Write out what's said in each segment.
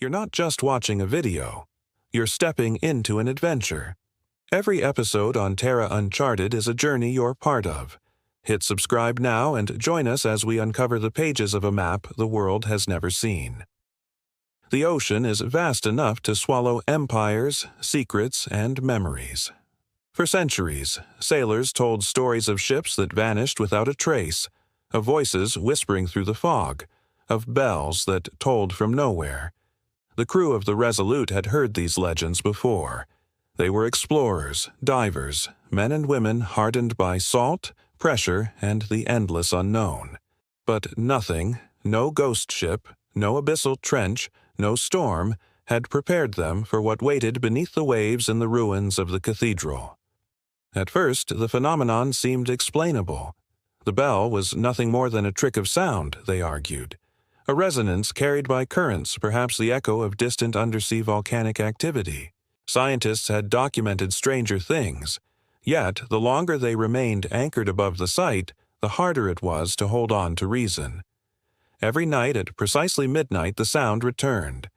You're not just watching a video. You're stepping into an adventure. Every episode on Terra Uncharted is a journey you're part of. Hit subscribe now and join us as we uncover the pages of a map the world has never seen. The ocean is vast enough to swallow empires, secrets, and memories. For centuries, sailors told stories of ships that vanished without a trace, of voices whispering through the fog, of bells that tolled from nowhere. The crew of the Resolute had heard these legends before. They were explorers, divers, men and women hardened by salt, pressure, and the endless unknown. But nothing, no ghost ship, no abyssal trench, no storm, had prepared them for what waited beneath the waves in the ruins of the cathedral. At first, the phenomenon seemed explainable. The bell was nothing more than a trick of sound, they argued. A resonance carried by currents, perhaps the echo of distant undersea volcanic activity. Scientists had documented stranger things. Yet, the longer they remained anchored above the site, the harder it was to hold on to reason. Every night at precisely midnight the sound returned.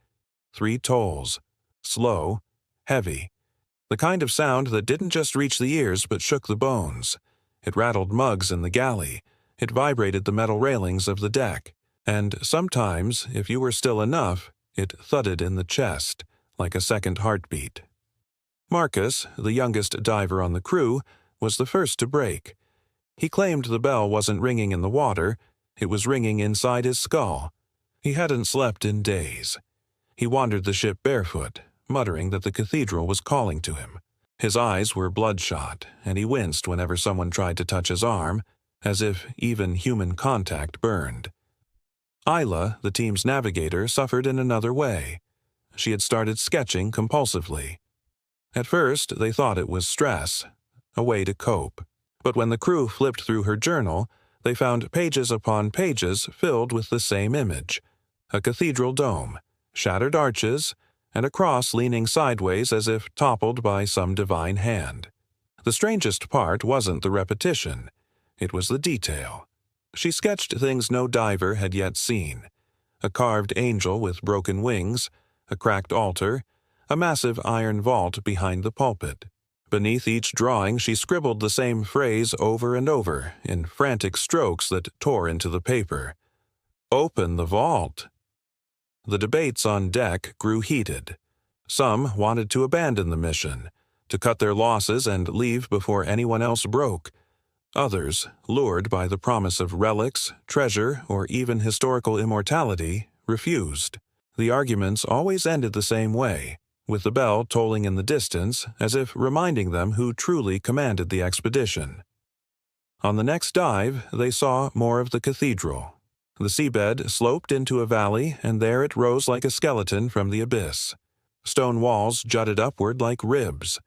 3 tolls. Slow, heavy. The kind of sound that didn't just reach the ears but shook the bones. It rattled mugs in the galley. It vibrated the metal railings of the deck. And sometimes, if you were still enough, it thudded in the chest, like a second heartbeat. Marcus, the youngest diver on the crew, was the first to break. He claimed the bell wasn't ringing in the water, it was ringing inside his skull. He hadn't slept in days. He wandered the ship barefoot, muttering that the cathedral was calling to him. His eyes were bloodshot, and he winced whenever someone tried to touch his arm, as if even human contact burned. Isla, the team's navigator, suffered in another way. She had started sketching compulsively. At first, they thought it was stress, a way to cope. But when the crew flipped through her journal, they found pages upon pages filled with the same image: a cathedral dome, shattered arches, and a cross leaning sideways as if toppled by some divine hand. The strangest part wasn't the repetition. It was the detail. She sketched things no diver had yet seen: a carved angel with broken wings, a cracked altar, a massive iron vault behind the pulpit. Beneath each drawing she scribbled the same phrase over and over, in frantic strokes that tore into the paper. "Open the vault!" The debates on deck grew heated. Some wanted to abandon the mission, to cut their losses and leave before anyone else broke. Others, lured by the promise of relics, treasure, or even historical immortality, refused. The arguments always ended the same way, with the bell tolling in the distance as if reminding them who truly commanded the expedition. On the next dive, they saw more of the cathedral. The seabed sloped into a valley, and there it rose like a skeleton from the abyss. Stone walls jutted upward like ribs.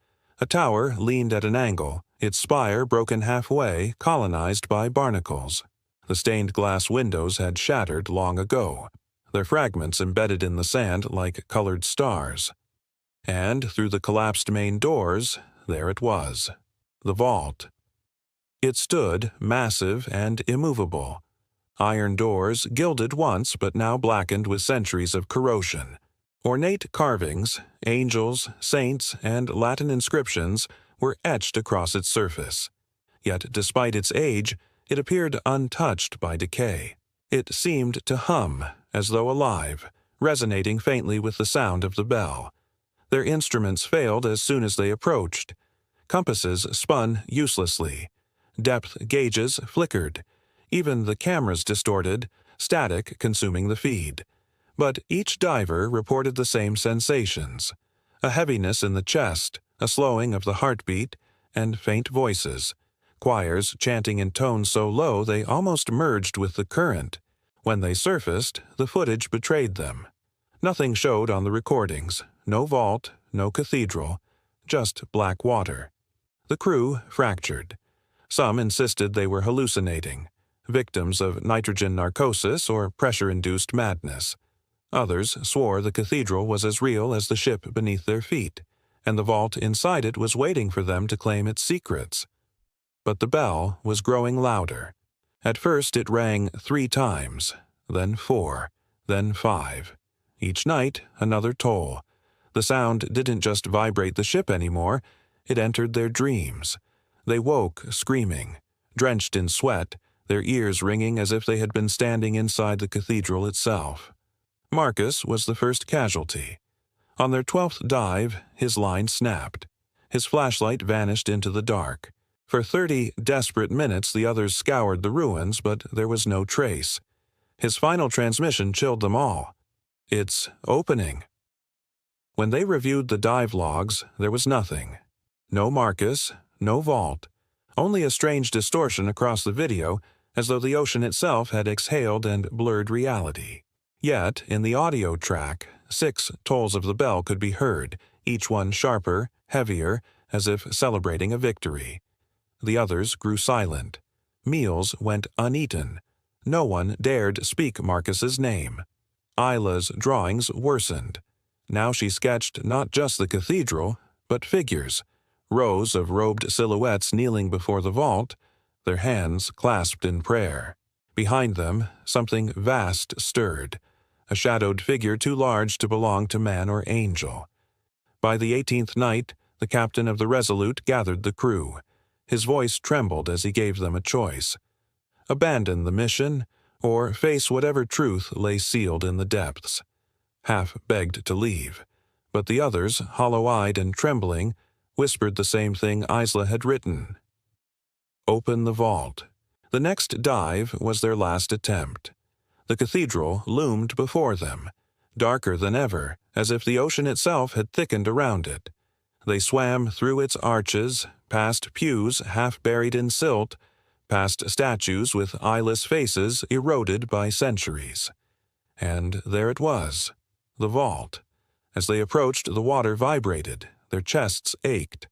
A tower leaned at an angle, its spire broken halfway, colonized by barnacles. The stained glass windows had shattered long ago, their fragments embedded in the sand like colored stars. And through the collapsed main doors, there it was, the vault. It stood massive and immovable. Iron doors, gilded once but now blackened with centuries of corrosion. Ornate carvings, angels, saints, and Latin inscriptions were etched across its surface. Yet despite its age, it appeared untouched by decay. It seemed to hum, as though alive, resonating faintly with the sound of the bell. Their instruments failed as soon as they approached. Compasses spun uselessly. Depth gauges flickered. Even the cameras distorted, static consuming the feed. But each diver reported the same sensations: a heaviness in the chest, a slowing of the heartbeat, and faint voices, choirs chanting in tones so low they almost merged with the current. When they surfaced, the footage betrayed them. Nothing showed on the recordings: no vault, no cathedral, just black water. The crew fractured. Some insisted they were hallucinating, victims of nitrogen narcosis or pressure-induced madness. Others swore the cathedral was as real as the ship beneath their feet, and the vault inside it was waiting for them to claim its secrets. But the bell was growing louder. At first it rang 3 times, then 4, then 5. Each night, another toll. The sound didn't just vibrate the ship anymore, it entered their dreams. They woke screaming, drenched in sweat, their ears ringing as if they had been standing inside the cathedral itself. Marcus was the first casualty. On their 12th dive, his line snapped. His flashlight vanished into the dark. For 30 desperate minutes the others scoured the ruins, but there was no trace. His final transmission chilled them all. "It's opening." When they reviewed the dive logs, there was nothing. No Marcus, no vault. Only a strange distortion across the video, as though the ocean itself had exhaled and blurred reality. Yet, in the audio track, 6 tolls of the bell could be heard, each one sharper, heavier, as if celebrating a victory. The others grew silent. Meals went uneaten. No one dared speak Marcus's name. Isla's drawings worsened. Now she sketched not just the cathedral, but figures, rows of robed silhouettes kneeling before the vault, their hands clasped in prayer. Behind them, something vast stirred, a shadowed figure too large to belong to man or angel. By the 18th night, the captain of the Resolute gathered the crew. His voice trembled as he gave them a choice. Abandon the mission, or face whatever truth lay sealed in the depths. Half begged to leave, but the others, hollow-eyed and trembling, whispered the same thing Isla had written. Open the vault. The next dive was their last attempt. The cathedral loomed before them, darker than ever, as if the ocean itself had thickened around it. They swam through its arches, past pews half buried in silt, past statues with eyeless faces eroded by centuries. And there it was, the vault. As they approached, the water vibrated, their chests ached.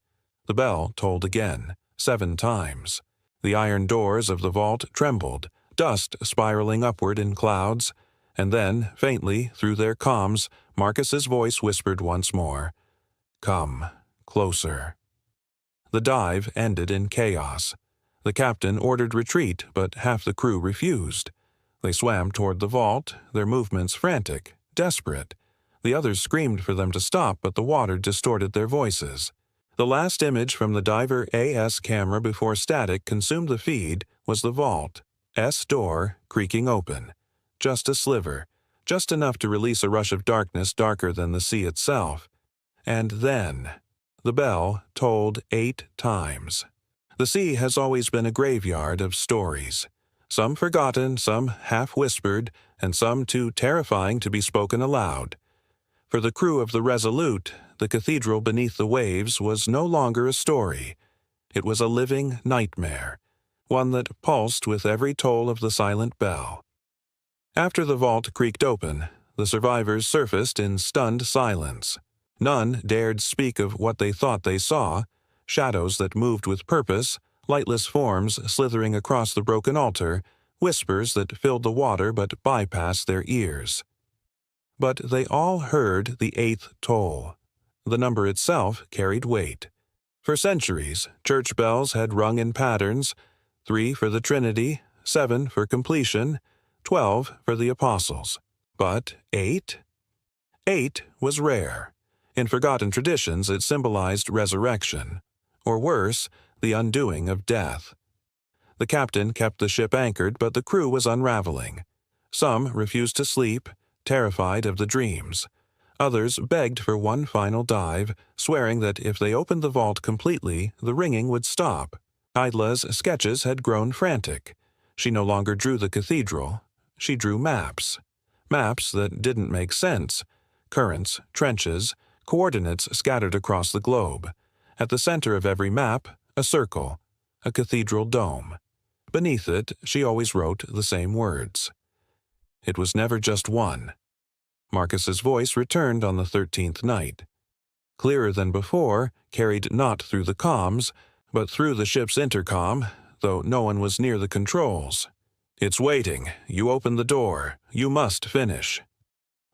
The bell tolled again, 7 times. The iron doors of the vault trembled, dust spiraling upward in clouds, and then, faintly, through their comms, Marcus's voice whispered once more, "Come, closer." The dive ended in chaos. The captain ordered retreat, but half the crew refused. They swam toward the vault, their movements frantic, desperate. The others screamed for them to stop, but the water distorted their voices. The last image from the diver AS camera before static consumed the feed was the vault, S door creaking open. Just a sliver, just enough to release a rush of darkness darker than the sea itself. And then, the bell tolled 8 times. The sea has always been a graveyard of stories. Some forgotten, some half-whispered, and some too terrifying to be spoken aloud. For the crew of the Resolute, the cathedral beneath the waves was no longer a story. It was a living nightmare, one that pulsed with every toll of the silent bell. After the vault creaked open, the survivors surfaced in stunned silence. None dared speak of what they thought they saw, shadows that moved with purpose, lightless forms slithering across the broken altar, whispers that filled the water but bypassed their ears. But they all heard the 8th toll. The number itself carried weight. For centuries, church bells had rung in patterns, 3 for the Trinity, 7 for completion, 12 for the Apostles. But 8? 8 was rare. In forgotten traditions, it symbolized resurrection, or worse, the undoing of death. The captain kept the ship anchored, but the crew was unraveling. Some refused to sleep, terrified of the dreams. Others begged for one final dive, swearing that if they opened the vault completely, the ringing would stop. Isla's sketches had grown frantic. She no longer drew the cathedral. She drew maps. Maps that didn't make sense. Currents, trenches, coordinates scattered across the globe. At the center of every map, a circle, a cathedral dome. Beneath it, she always wrote the same words. It was never just one. Marcus's voice returned on the 13th night. Clearer than before, carried not through the comms, but through the ship's intercom, though no one was near the controls. "It's waiting. You open the door. You must finish."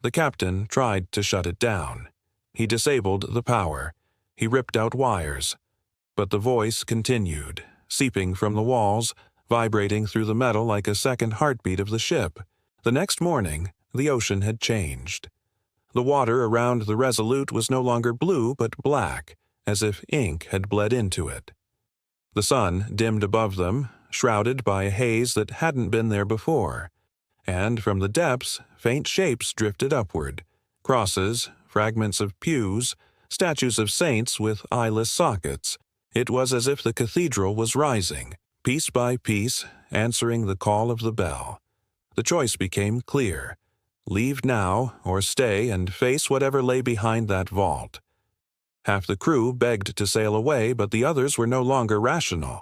The captain tried to shut it down. He disabled the power. He ripped out wires. But the voice continued, seeping from the walls, vibrating through the metal like a second heartbeat of the ship. The next morning, the ocean had changed. The water around the Resolute was no longer blue but black, as if ink had bled into it. The sun dimmed above them, shrouded by a haze that hadn't been there before, and from the depths faint shapes drifted upward, crosses, fragments of pews, statues of saints with eyeless sockets. It was as if the cathedral was rising, piece by piece, answering the call of the bell. The choice became clear. Leave now, or stay and face whatever lay behind that vault. Half the crew begged to sail away, but the others were no longer rational.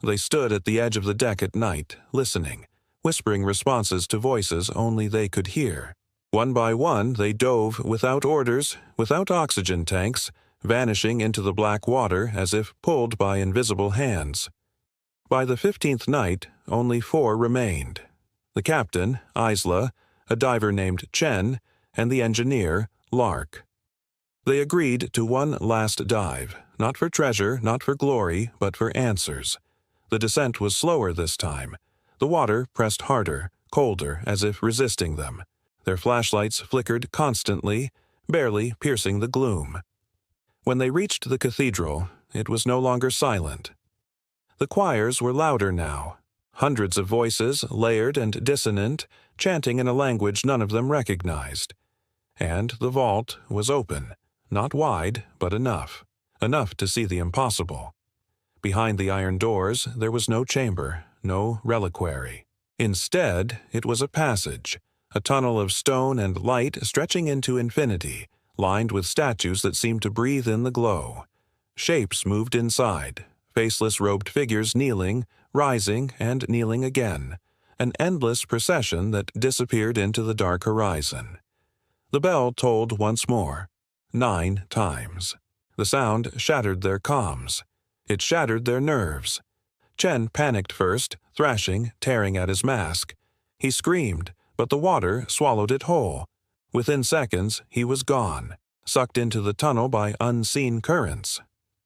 They stood at the edge of the deck at night, listening, whispering responses to voices only they could hear. One by one, they dove without orders, without oxygen tanks, vanishing into the black water as if pulled by invisible hands. By the 15th night, only 4 remained. The captain, Isla, a diver named Chen, and the engineer, Lark. They agreed to one last dive, not for treasure, not for glory, but for answers. The descent was slower this time. The water pressed harder, colder, as if resisting them. Their flashlights flickered constantly, barely piercing the gloom. When they reached the cathedral, it was no longer silent. The choirs were louder now. Hundreds of voices, layered and dissonant, chanting in a language none of them recognized. And the vault was open, not wide, but enough to see the impossible. Behind the iron doors, there was no chamber, no reliquary. Instead, it was a passage, a tunnel of stone and light stretching into infinity, lined with statues that seemed to breathe in the glow. Shapes moved inside, faceless robed figures kneeling, rising and kneeling again, an endless procession that disappeared into the dark horizon. The bell tolled once more, 9 times. The sound shattered their comms. It shattered their nerves. Chen panicked first, thrashing, tearing at his mask. He screamed, but the water swallowed it whole. Within seconds, he was gone, sucked into the tunnel by unseen currents.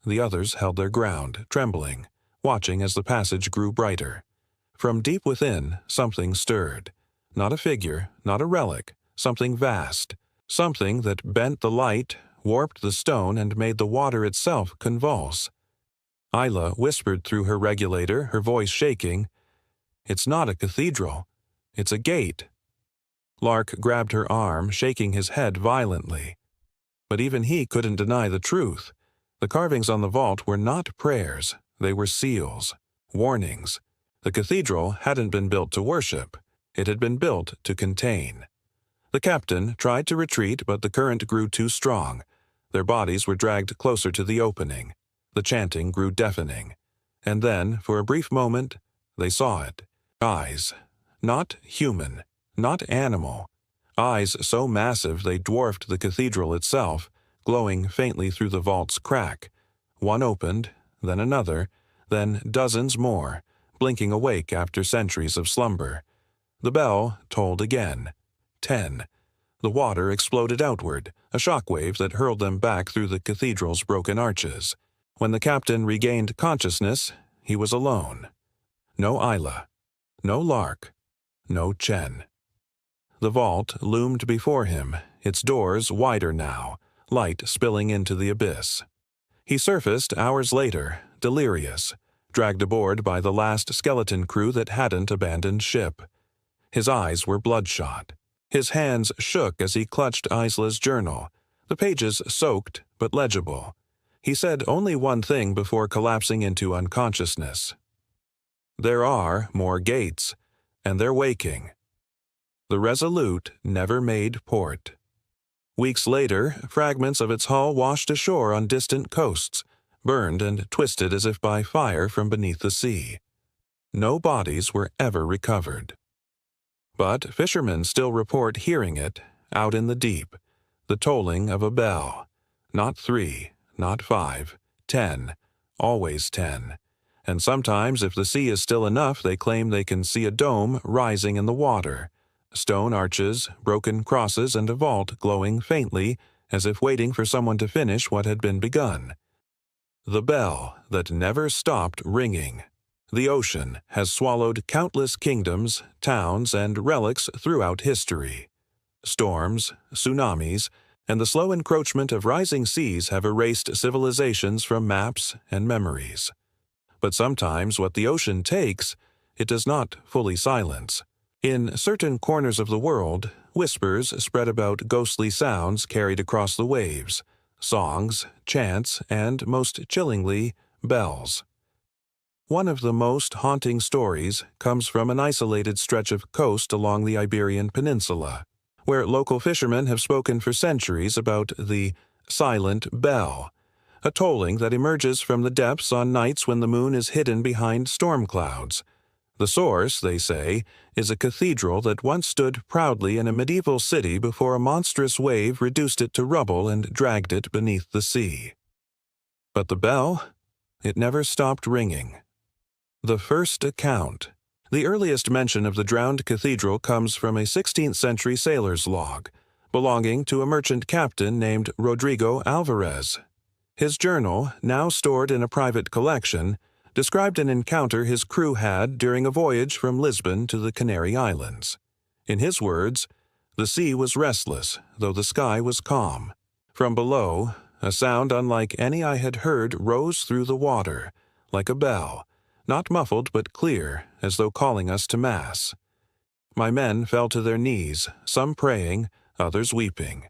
The others held their ground, trembling, watching as the passage grew brighter. From deep within, something stirred. Not a figure, not a relic, something vast, something that bent the light, warped the stone, and made the water itself convulse. Isla whispered through her regulator, her voice shaking, "It's not a cathedral. It's a gate." Lark grabbed her arm, shaking his head violently. But even he couldn't deny the truth. The carvings on the vault were not prayers. They were seals, warnings. The cathedral hadn't been built to worship. It had been built to contain. The captain tried to retreat, but the current grew too strong. Their bodies were dragged closer to the opening. The chanting grew deafening. And then, for a brief moment, they saw it. Eyes. Not human. Not animal. Eyes so massive they dwarfed the cathedral itself, glowing faintly through the vault's crack. One opened, then another, then dozens more, blinking awake after centuries of slumber. The bell tolled again. 10. The water exploded outward, a shockwave that hurled them back through the cathedral's broken arches. When the captain regained consciousness, he was alone. No Isla. No Lark. No Chen. The vault loomed before him, its doors wider now, light spilling into the abyss. He surfaced hours later, delirious, dragged aboard by the last skeleton crew that hadn't abandoned ship. His eyes were bloodshot. His hands shook as he clutched Isla's journal, the pages soaked but legible. He said only one thing before collapsing into unconsciousness. "There are more gates, and they're waking." The Resolute never made port. Weeks later, fragments of its hull washed ashore on distant coasts, burned and twisted as if by fire from beneath the sea. No bodies were ever recovered. But fishermen still report hearing it, out in the deep, the tolling of a bell. Not 3, not 5, 10, always 10. And sometimes, if the sea is still enough, they claim they can see a dome rising in the water, stone arches, broken crosses, and a vault glowing faintly, as if waiting for someone to finish what had been begun. The bell that never stopped ringing. The ocean has swallowed countless kingdoms, towns, and relics throughout history. Storms, tsunamis, and the slow encroachment of rising seas have erased civilizations from maps and memories. But sometimes what the ocean takes, it does not fully silence. In certain corners of the world, whispers spread about ghostly sounds carried across the waves, songs, chants, and, most chillingly, bells. One of the most haunting stories comes from an isolated stretch of coast along the Iberian Peninsula, where local fishermen have spoken for centuries about the silent bell, a tolling that emerges from the depths on nights when the moon is hidden behind storm clouds. The source, they say, is a cathedral that once stood proudly in a medieval city before a monstrous wave reduced it to rubble and dragged it beneath the sea. But the bell, it never stopped ringing. The first account. The earliest mention of the drowned cathedral comes from a 16th-century sailor's log, belonging to a merchant captain named Rodrigo Alvarez. His journal, now stored in a private collection, described an encounter his crew had during a voyage from Lisbon to the Canary Islands. In his words, "The sea was restless, though the sky was calm. From below, a sound unlike any I had heard rose through the water, like a bell, not muffled but clear, as though calling us to Mass. My men fell to their knees, some praying, others weeping.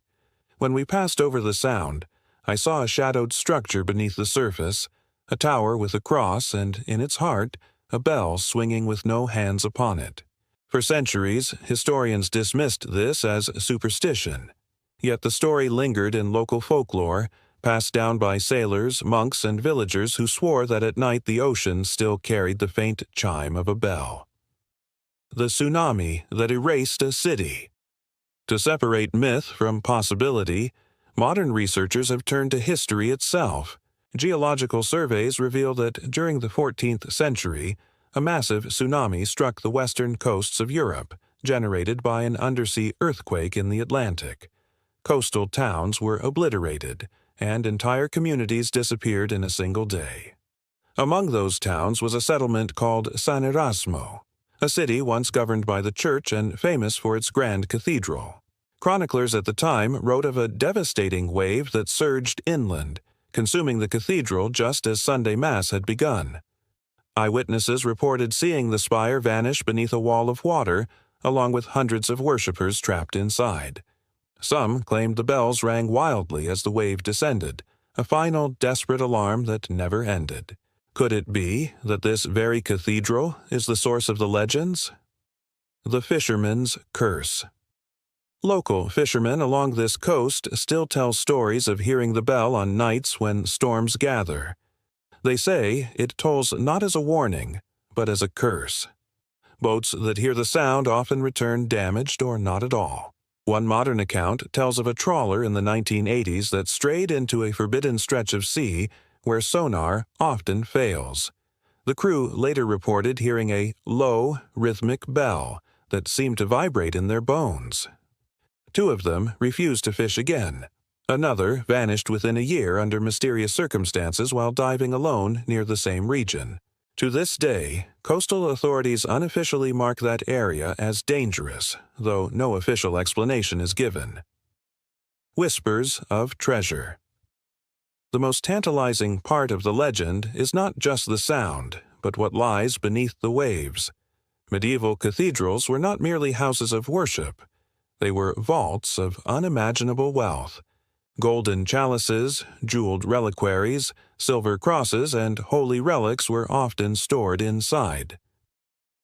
When we passed over the sound, I saw a shadowed structure beneath the surface, a tower with a cross, and in its heart, a bell swinging with no hands upon it." For centuries, historians dismissed this as superstition. Yet the story lingered in local folklore, passed down by sailors, monks, and villagers who swore that at night the ocean still carried the faint chime of a bell. The tsunami that erased a city. To separate myth from possibility, modern researchers have turned to history itself. Geological surveys reveal that during the 14th century, a massive tsunami struck the western coasts of Europe, generated by an undersea earthquake in the Atlantic. Coastal towns were obliterated, and entire communities disappeared in a single day. Among those towns was a settlement called San Erasmo, a city once governed by the church and famous for its grand cathedral. Chroniclers at the time wrote of a devastating wave that surged inland, consuming the cathedral just as Sunday Mass had begun. Eyewitnesses reported seeing the spire vanish beneath a wall of water, along with hundreds of worshippers trapped inside. Some claimed the bells rang wildly as the wave descended, a final desperate alarm that never ended. Could it be that this very cathedral is the source of the legends? The Fisherman's Curse. Local fishermen along this coast still tell stories of hearing the bell on nights when storms gather. They say it tolls not as a warning, but as a curse. Boats that hear the sound often return damaged or not at all. One modern account tells of a trawler in the 1980s that strayed into a forbidden stretch of sea where sonar often fails. The crew later reported hearing a low, rhythmic bell that seemed to vibrate in their bones. 2 of them refused to fish again. Another vanished within a year under mysterious circumstances while diving alone near the same region. To this day, coastal authorities unofficially mark that area as dangerous, though no official explanation is given. Whispers of Treasure. The most tantalizing part of the legend is not just the sound, but what lies beneath the waves. Medieval cathedrals were not merely houses of worship. They were vaults of unimaginable wealth. Golden chalices, jeweled reliquaries, silver crosses, and holy relics were often stored inside.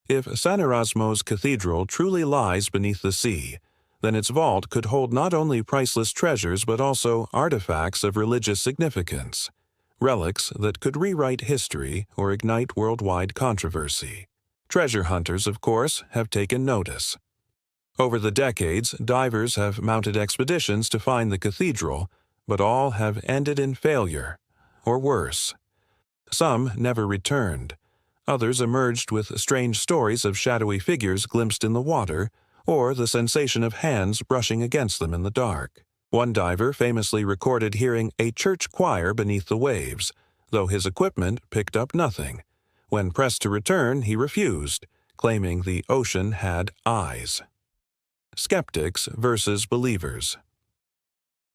If San Erasmo's cathedral truly lies beneath the sea, then its vault could hold not only priceless treasures but also artifacts of religious significance, relics that could rewrite history or ignite worldwide controversy. Treasure hunters, of course, have taken notice. Over the decades, divers have mounted expeditions to find the cathedral, but all have ended in failure, or worse. Some never returned. Others emerged with strange stories of shadowy figures glimpsed in the water, or the sensation of hands brushing against them in the dark. One diver famously recorded hearing a church choir beneath the waves, though his equipment picked up nothing. When pressed to return, he refused, claiming the ocean had eyes. Skeptics versus believers.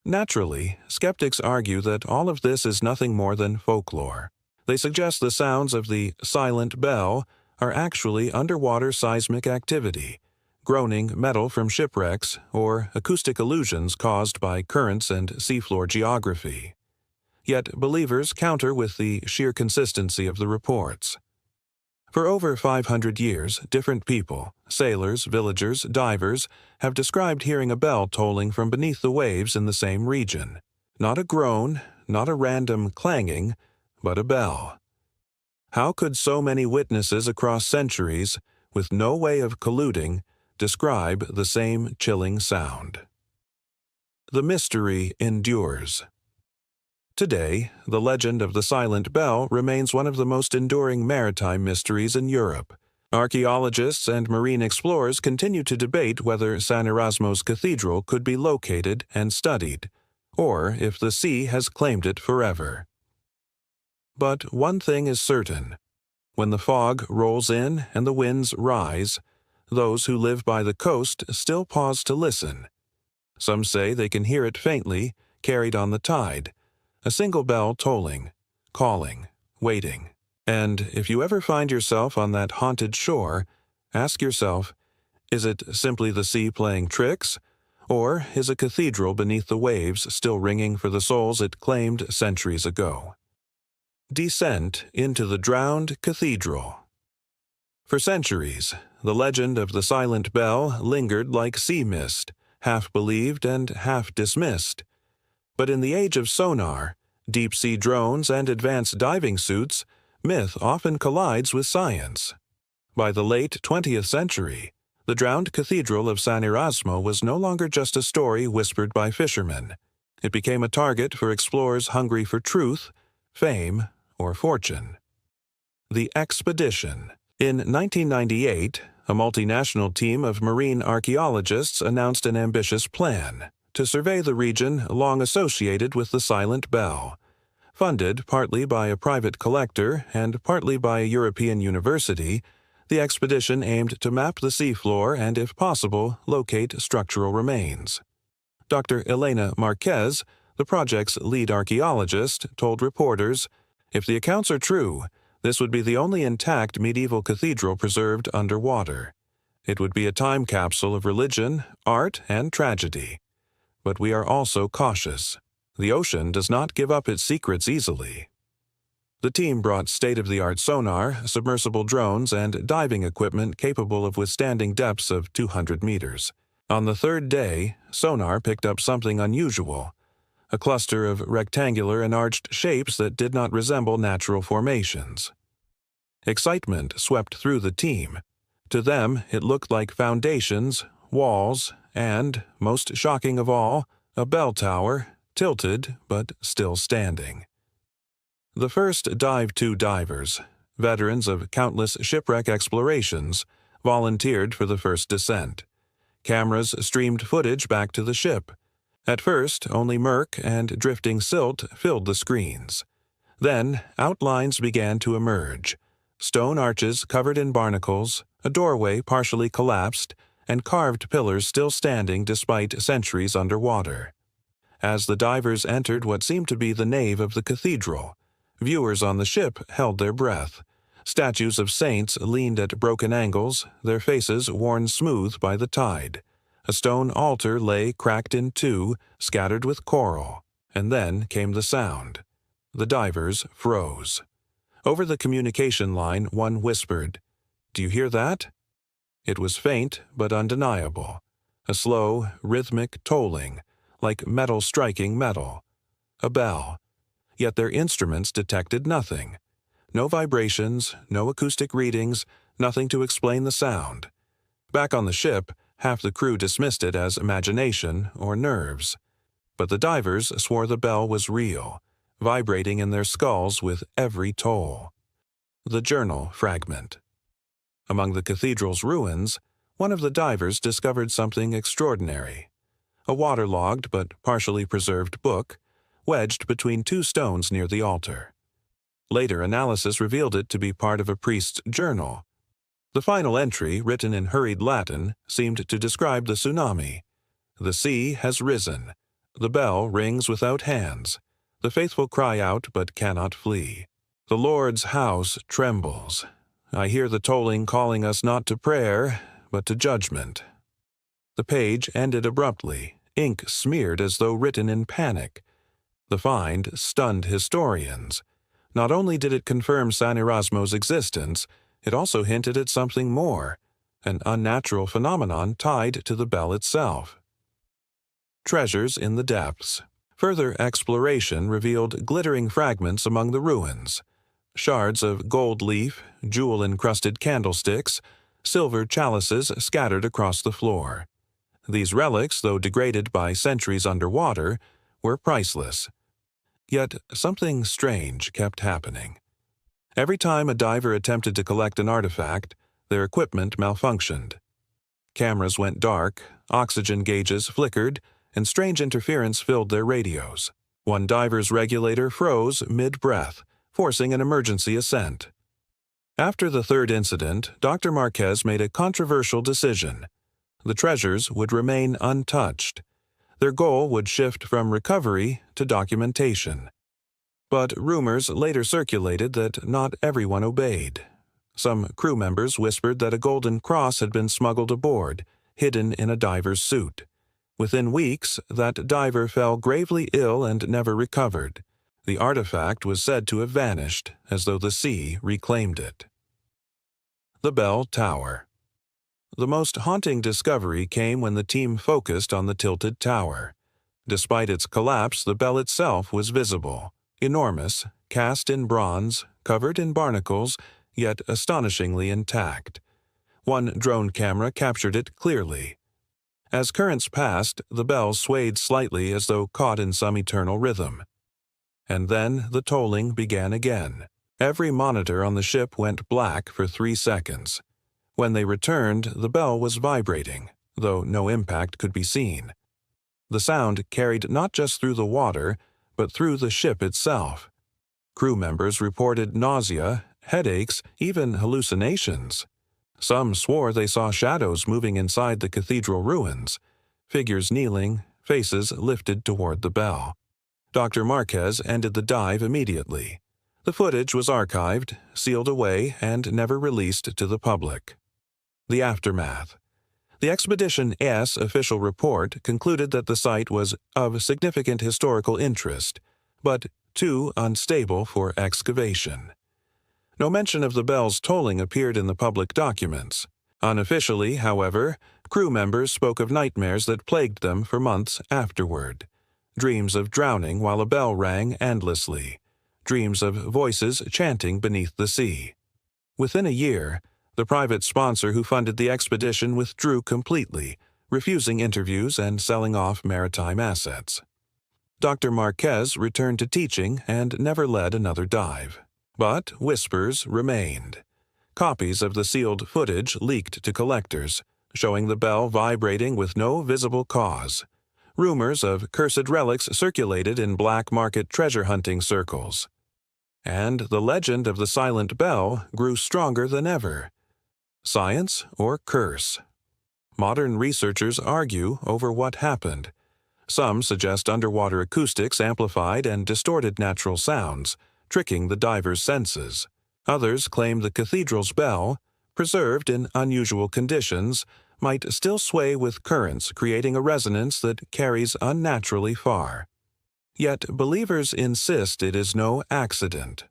Naturally, skeptics argue that all of this is nothing more than folklore. They suggest the sounds of the silent bell are actually underwater seismic activity, groaning metal from shipwrecks, or acoustic illusions caused by currents and seafloor geography. Yet believers counter with the sheer consistency of the reports. For over 500 years, different people, sailors, villagers, divers, have described hearing a bell tolling from beneath the waves in the same region. Not a groan, not a random clanging, but a bell. How could so many witnesses across centuries, with no way of colluding, describe the same chilling sound? The mystery endures. Today, the legend of the silent bell remains one of the most enduring maritime mysteries in Europe. Archaeologists and marine explorers continue to debate whether San Erasmo's cathedral could be located and studied, or if the sea has claimed it forever. But one thing is certain. When the fog rolls in and the winds rise, those who live by the coast still pause to listen. Some say they can hear it faintly, carried on the tide, a single bell tolling, calling, waiting. And if you ever find yourself on that haunted shore, ask yourself, is it simply the sea playing tricks, or is a cathedral beneath the waves still ringing for the souls it claimed centuries ago? Descent into the drowned cathedral. For centuries, the legend of the silent bell lingered like sea mist, half believed and half dismissed. But in the age of sonar, deep-sea drones, and advanced diving suits, myth often collides with science. By the late 20th century, the drowned cathedral of San Erasmo was no longer just a story whispered by fishermen. It became a target for explorers hungry for truth, fame, or fortune. The Expedition. In 1998, a multinational team of marine archaeologists announced an ambitious plan to survey the region long associated with the silent bell. Funded partly by a private collector and partly by a European university, the expedition aimed to map the seafloor and, if possible, locate structural remains. Dr. Elena Marquez, the project's lead archaeologist, told reporters, "If the accounts are true, this would be the only intact medieval cathedral preserved underwater. It would be a time capsule of religion, art, and tragedy. But we are also cautious. The ocean does not give up its secrets easily." The team brought state-of-the-art sonar, submersible drones, and diving equipment capable of withstanding depths of 200 meters. On the third day, sonar picked up something unusual, a cluster of rectangular and arched shapes that did not resemble natural formations. Excitement swept through the team. To them, it looked like foundations, walls, and, most shocking of all, a bell tower, tilted but still standing. The first Dive 2 divers, veterans of countless shipwreck explorations, volunteered for the first descent. Cameras streamed footage back to the ship. At first, only murk and drifting silt filled the screens. Then, outlines began to emerge. Stone arches covered in barnacles, a doorway partially collapsed, and carved pillars still standing despite centuries underwater. As the divers entered what seemed to be the nave of the cathedral, viewers on the ship held their breath. Statues of saints leaned at broken angles, their faces worn smooth by the tide. A stone altar lay cracked in two, scattered with coral. And then came the sound. The divers froze. Over the communication line, one whispered, "Do you hear that?" It was faint but undeniable. A slow, rhythmic tolling, like metal striking metal. A bell. Yet their instruments detected nothing. No vibrations, no acoustic readings, nothing to explain the sound. Back on the ship, half the crew dismissed it as imagination or nerves. But the divers swore the bell was real, vibrating in their skulls with every toll. The journal fragment. Among the cathedral's ruins, one of the divers discovered something extraordinary. A waterlogged but partially preserved book, wedged between two stones near the altar. Later analysis revealed it to be part of a priest's journal. The final entry, written in hurried Latin, seemed to describe the tsunami. The sea has risen. The bell rings without hands. The faithful cry out but cannot flee. The Lord's house trembles. I hear the tolling calling us not to prayer, but to judgment. The page ended abruptly, ink smeared as though written in panic. The find stunned historians. Not only did it confirm San Erasmo's existence, it also hinted at something more, an unnatural phenomenon tied to the bell itself. Treasures in the depths. Further exploration revealed glittering fragments among the ruins. Shards of gold leaf, jewel-encrusted candlesticks, silver chalices scattered across the floor. These relics, though degraded by centuries underwater, were priceless. Yet something strange kept happening. Every time a diver attempted to collect an artifact, their equipment malfunctioned. Cameras went dark, oxygen gauges flickered, and strange interference filled their radios. One diver's regulator froze mid-breath, forcing an emergency ascent. After the third incident, Dr. Marquez made a controversial decision. The treasures would remain untouched. Their goal would shift from recovery to documentation. But rumors later circulated that not everyone obeyed. Some crew members whispered that a golden cross had been smuggled aboard, hidden in a diver's suit. Within weeks, that diver fell gravely ill and never recovered. The artifact was said to have vanished, as though the sea reclaimed it. The Bell Tower. The most haunting discovery came when the team focused on the tilted tower. Despite its collapse, the bell itself was visible, enormous, cast in bronze, covered in barnacles, yet astonishingly intact. One drone camera captured it clearly. As currents passed, the bell swayed slightly as though caught in some eternal rhythm. And then the tolling began again. Every monitor on the ship went black for 3 seconds. When they returned, the bell was vibrating, though no impact could be seen. The sound carried not just through the water, but through the ship itself. Crew members reported nausea, headaches, even hallucinations. Some swore they saw shadows moving inside the cathedral ruins, figures kneeling, faces lifted toward the bell. Dr. Marquez ended the dive immediately. The footage was archived, sealed away, and never released to the public. The aftermath. The Expedition S official report concluded that the site was of significant historical interest, but too unstable for excavation. No mention of the bell's tolling appeared in the public documents. Unofficially, however, crew members spoke of nightmares that plagued them for months afterward. Dreams of drowning while a bell rang endlessly. Dreams of voices chanting beneath the sea. Within a year, the private sponsor who funded the expedition withdrew completely, refusing interviews and selling off maritime assets. Dr. Marquez returned to teaching and never led another dive. But whispers remained. Copies of the sealed footage leaked to collectors, showing the bell vibrating with no visible cause. Rumors of cursed relics circulated in black market treasure hunting circles. And the legend of the silent bell grew stronger than ever. Science or curse? Modern researchers argue over what happened. Some suggest underwater acoustics amplified and distorted natural sounds, tricking the diver's senses. Others claim the cathedral's bell, preserved in unusual conditions, might still sway with currents, creating a resonance that carries unnaturally far. Yet believers insist it is no accident.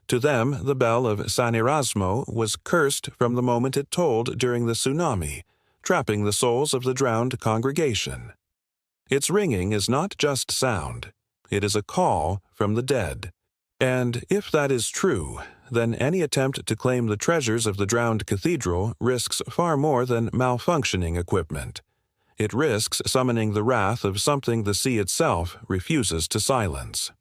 To them, the bell of San Erasmo was cursed from the moment it tolled during the tsunami, trapping the souls of the drowned congregation. Its ringing is not just sound, it is a call from the dead. And if that is true, then any attempt to claim the treasures of the drowned cathedral risks far more than malfunctioning equipment. It risks summoning the wrath of something the sea itself refuses to silence.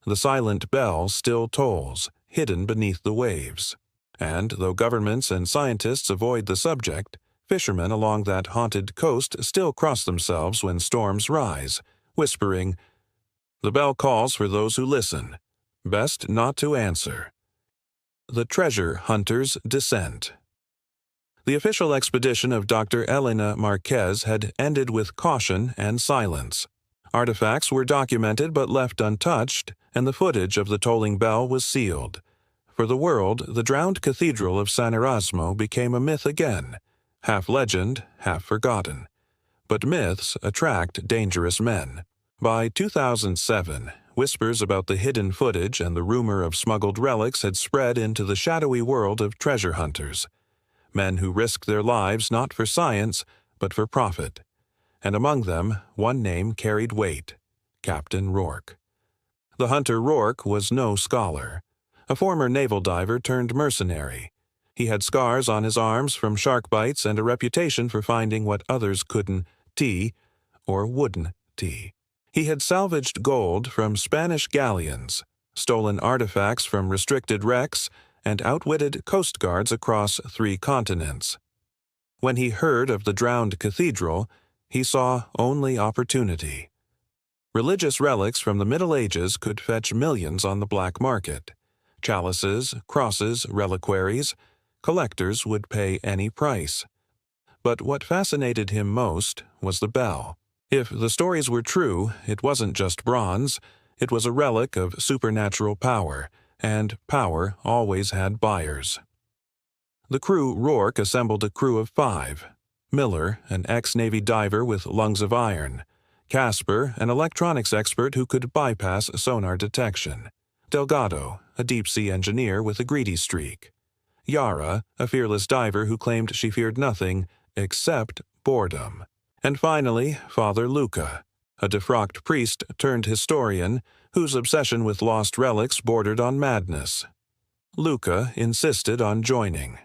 The silent bell still tolls, hidden beneath the waves. And though governments and scientists avoid the subject, fishermen along that haunted coast still cross themselves when storms rise, whispering, "The bell calls for those who listen. Best not to answer." The treasure hunter's descent. The official expedition of Dr. Elena Marquez had ended with caution and silence. Artifacts were documented but left untouched, and the footage of the tolling bell was sealed. For the world, the drowned cathedral of San Erasmo became a myth again, half legend, half forgotten. But myths attract dangerous men. By 2007, whispers about the hidden footage and the rumor of smuggled relics had spread into the shadowy world of treasure hunters. Men who risked their lives not for science, but for profit. And among them, one name carried weight: Captain Rourke. The hunter Rourke was no scholar. A former naval diver turned mercenary. He had scars on his arms from shark bites and a reputation for finding what others couldn't or wouldn't. He had salvaged gold from Spanish galleons, stolen artifacts from restricted wrecks, and outwitted coast guards across 3 continents. When he heard of the drowned cathedral, he saw only opportunity. Religious relics from the Middle Ages could fetch millions on the black market. Chalices, crosses, reliquaries. Collectors would pay any price. But what fascinated him most was the bell. If the stories were true, it wasn't just bronze. It was a relic of supernatural power, and power always had buyers. The crew Rourke assembled a crew of 5. Miller, an ex-Navy diver with lungs of iron. Casper, an electronics expert who could bypass sonar detection. Delgado, a deep-sea engineer with a greedy streak. Yara, a fearless diver who claimed she feared nothing except boredom. And finally, Father Luca, a defrocked priest turned historian whose obsession with lost relics bordered on madness. Luca insisted on joining.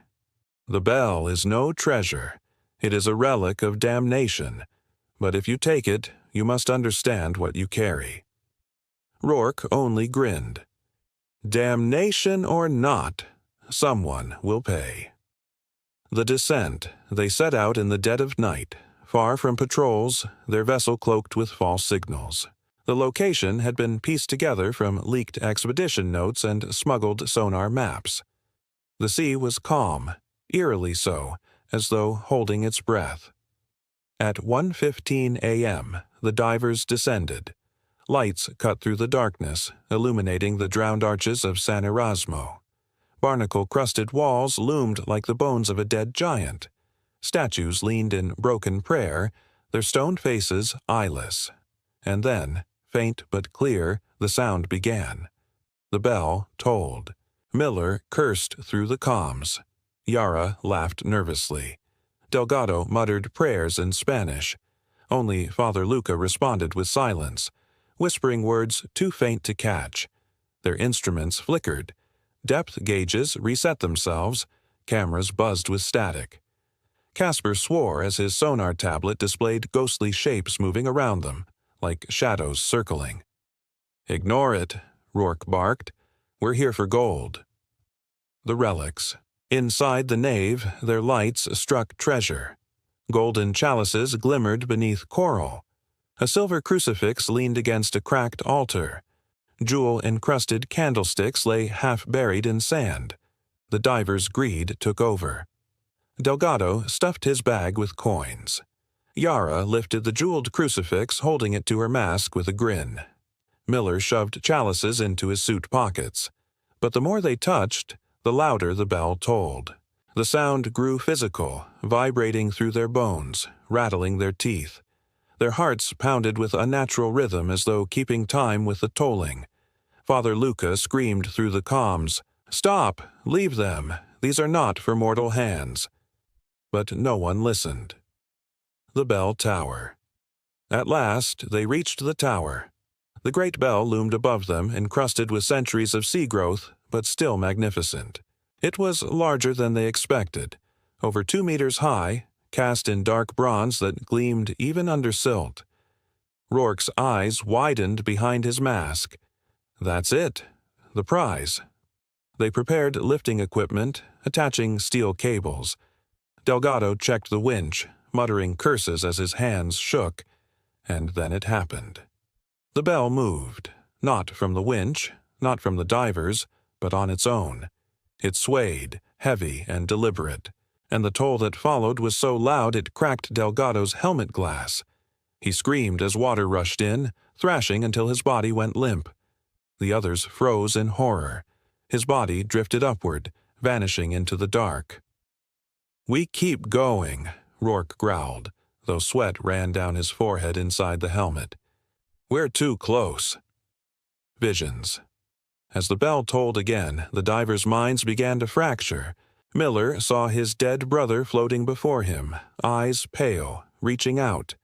The bell is no treasure. It is a relic of damnation. But if you take it, you must understand what you carry. Rourke only grinned. Damnation or not, someone will pay. The descent, they set out in the dead of night, far from patrols, their vessel cloaked with false signals. The location had been pieced together from leaked expedition notes and smuggled sonar maps. The sea was calm, eerily so, as though holding its breath. At 1:15 a.m., the divers descended. Lights cut through the darkness, illuminating the drowned arches of San Erasmo. Barnacle-crusted walls loomed like the bones of a dead giant. Statues leaned in broken prayer, their stone faces eyeless. And then, faint but clear, the sound began. The bell tolled. Miller cursed through the comms. Yara laughed nervously. Delgado muttered prayers in Spanish. Only Father Luca responded with silence, whispering words too faint to catch. Their instruments flickered. Depth gauges reset themselves. Cameras buzzed with static. Casper swore as his sonar tablet displayed ghostly shapes moving around them, like shadows circling. "Ignore it," Rourke barked. "We're here for gold." The relics. Inside the nave, their lights struck treasure. Golden chalices glimmered beneath coral. A silver crucifix leaned against a cracked altar. Jewel-encrusted candlesticks lay half-buried in sand. The diver's greed took over. Delgado stuffed his bag with coins. Yara lifted the jeweled crucifix, holding it to her mask with a grin. Miller shoved chalices into his suit pockets. But the more they touched, the louder the bell tolled. The sound grew physical, vibrating through their bones, rattling their teeth. Their hearts pounded with unnatural rhythm as though keeping time with the tolling. Father Luca screamed through the comms, "Stop! Leave them! These are not for mortal hands." But no one listened. The bell tower. At last, they reached the tower. The great bell loomed above them, encrusted with centuries of sea growth, but still magnificent. It was larger than they expected, over 2 meters high, cast in dark bronze that gleamed even under silt. Rourke's eyes widened behind his mask. That's it, the prize. They prepared lifting equipment, attaching steel cables. Delgado checked the winch, muttering curses as his hands shook, and then it happened. The bell moved, not from the winch, not from the divers, but on its own. It swayed, heavy and deliberate. and the toll that followed was so loud it cracked Delgado's helmet glass. He screamed as water rushed in, thrashing until his body went limp. The others froze in horror. His body drifted upward, vanishing into the dark. "We keep going," Rourke growled, though sweat ran down his forehead inside the helmet. "We're too close." Visions. As the bell tolled again, the divers' minds began to fracture. Miller saw his dead brother floating before him, eyes pale, reaching out.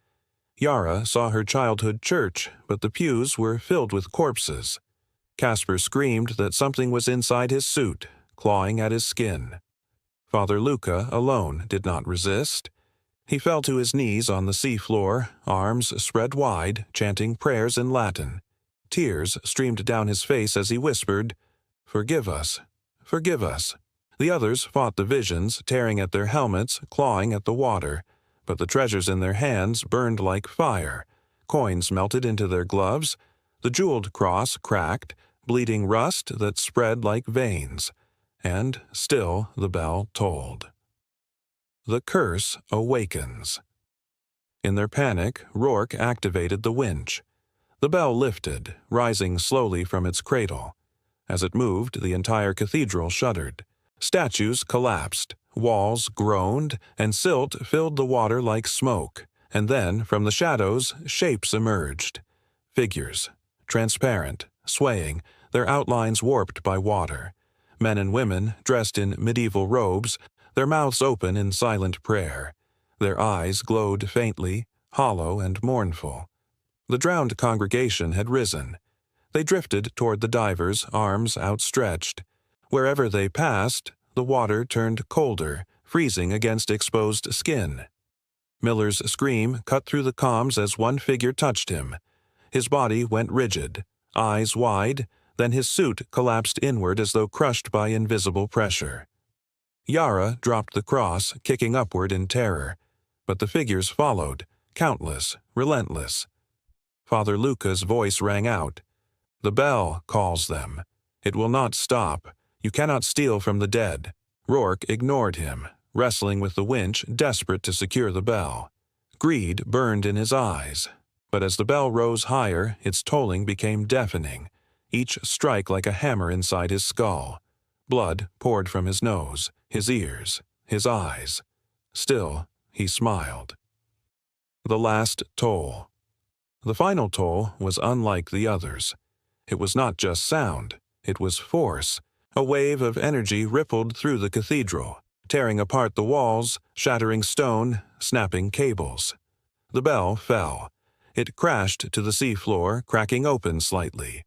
Yara saw her childhood church, but the pews were filled with corpses. Casper screamed that something was inside his suit, clawing at his skin. Father Luca alone did not resist. He fell to his knees on the seafloor, arms spread wide, chanting prayers in Latin. Tears streamed down his face as he whispered, "Forgive us, forgive us." The others fought the visions, tearing at their helmets, clawing at the water, but the treasures in their hands burned like fire. Coins melted into their gloves. The jeweled cross cracked, bleeding rust that spread like veins. And still the bell tolled. The curse awakens. In their panic, Rourke activated the winch. The bell lifted, rising slowly from its cradle. As it moved, the entire cathedral shuddered. Statues collapsed, walls groaned, and silt filled the water like smoke. And then, from the shadows, shapes emerged. Figures, transparent, swaying, their outlines warped by water. Men and women, dressed in medieval robes, their mouths open in silent prayer. Their eyes glowed faintly, hollow and mournful. The drowned congregation had risen. They drifted toward the divers, arms outstretched. Wherever they passed, the water turned colder, freezing against exposed skin. Miller's scream cut through the comms as one figure touched him. His body went rigid, eyes wide, then his suit collapsed inward as though crushed by invisible pressure. Yara dropped the cross, kicking upward in terror, but the figures followed, countless, relentless. Father Luca's voice rang out. "The bell calls them. It will not stop. You cannot steal from the dead." Rourke ignored him, wrestling with the winch, desperate to secure the bell. Greed burned in his eyes, but as the bell rose higher, its tolling became deafening, each strike like a hammer inside his skull. Blood poured from his nose, his ears, his eyes. Still, he smiled. The last toll. The final toll was unlike the others. It was not just sound, it was force. A wave of energy rippled through the cathedral, tearing apart the walls, shattering stone, snapping cables. The bell fell. It crashed to the seafloor, cracking open slightly.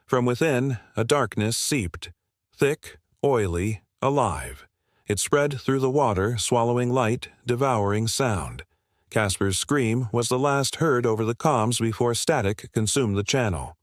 From within, a darkness seeped. Thick, oily, alive. It spread through the water, swallowing light, devouring sound. Casper's scream was the last heard over the comms before static consumed the channel.